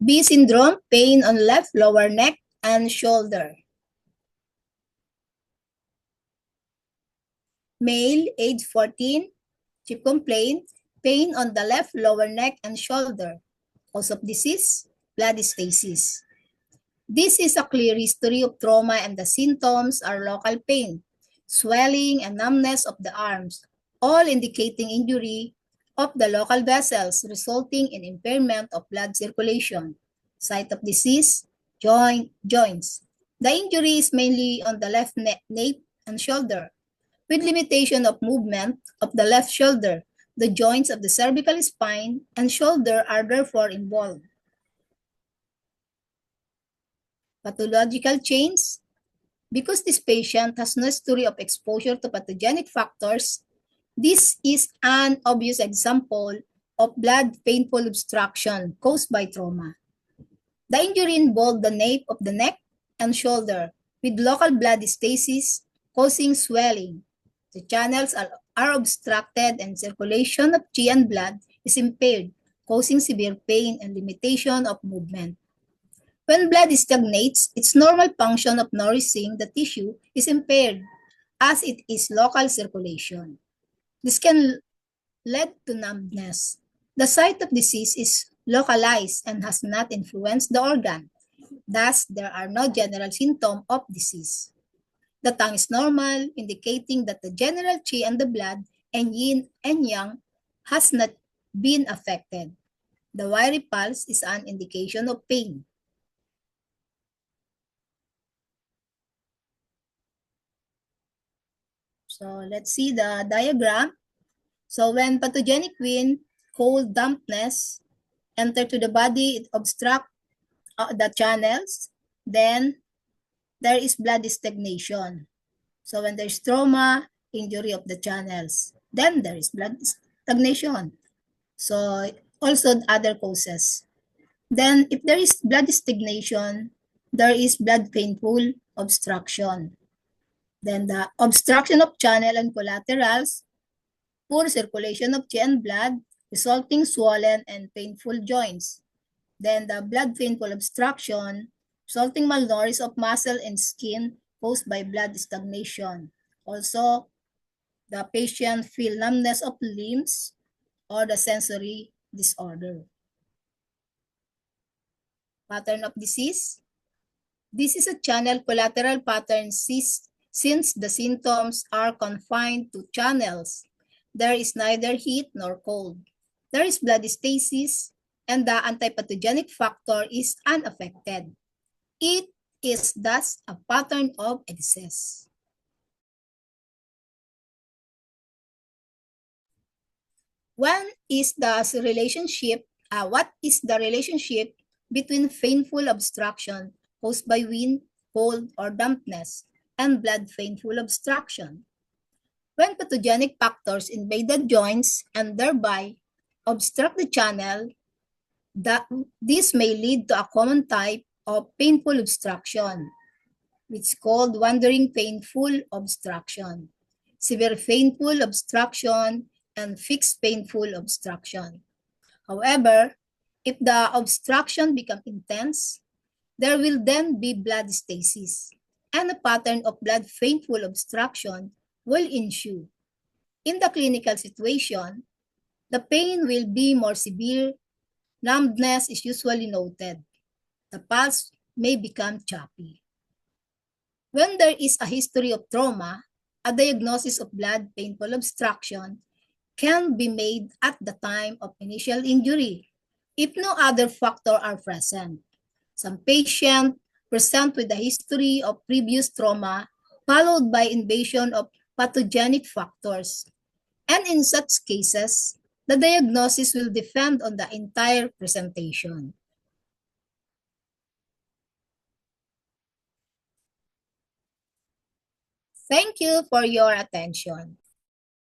B syndrome, pain on left lower neck and shoulder. Male, age 14, chief complaint, pain on the left lower neck and shoulder. Cause of disease, blood stasis. This is a clear history of trauma and the symptoms are local pain, swelling, and numbness of the arms, all indicating injury of the local vessels resulting in impairment of blood circulation. Site of disease, joints. The injury is mainly on the left nape and shoulder, with limitation of movement of the left shoulder. The joints of the cervical spine and shoulder are therefore involved. Pathological change. Because this patient has no history of exposure to pathogenic factors, this is an obvious example of blood painful obstruction caused by trauma. The injury involved the nape of the neck and shoulder with local blood stasis causing swelling. The channels are obstructed and circulation of chi and blood is impaired, causing severe pain and limitation of movement. When blood stagnates, its normal function of nourishing the tissue is impaired as it is local circulation. This can lead to numbness. The site of disease is localized and has not influenced the organ. Thus, there are no general symptoms of disease. The tongue is normal, indicating that the general chi and the blood and yin and yang has not been affected. The wiry pulse is an indication of pain. So let's see the diagram. So when pathogenic wind, cold, dampness enter to the body, it obstructs the channels. Then there is blood stagnation. So when there's trauma, injury of the channels, then there is blood stagnation. So also other causes. Then if there is blood stagnation, there is blood painful obstruction. Then the obstruction of channel and collaterals, poor circulation of chi and blood, resulting swollen and painful joints. Then the blood painful obstruction, resulting malnourished of muscle and skin caused by blood stagnation. Also, the patient feel numbness of limbs or the sensory disorder. Pattern of disease. This is a channel collateral pattern since the symptoms are confined to channels. There is neither heat nor cold. There is blood stasis and the antipathogenic factor is unaffected. It is thus a pattern of excess. What is the relationship between painful obstruction caused by wind, cold, or dampness and blood painful obstruction? When pathogenic factors invade the joints and thereby obstruct the channel, this may lead to a common type of painful obstruction, which is called wandering painful obstruction, severe painful obstruction, and fixed painful obstruction. However, if the obstruction becomes intense, there will then be blood stasis, and a pattern of blood painful obstruction will ensue. In the clinical situation, the pain will be more severe. Numbness is usually noted. The pulse may become choppy. When there is a history of trauma, a diagnosis of blood painful obstruction can be made at the time of initial injury if no other factors are present. Some patients present with a history of previous trauma followed by invasion of pathogenic factors. And in such cases, the diagnosis will depend on the entire presentation. Thank you for your attention.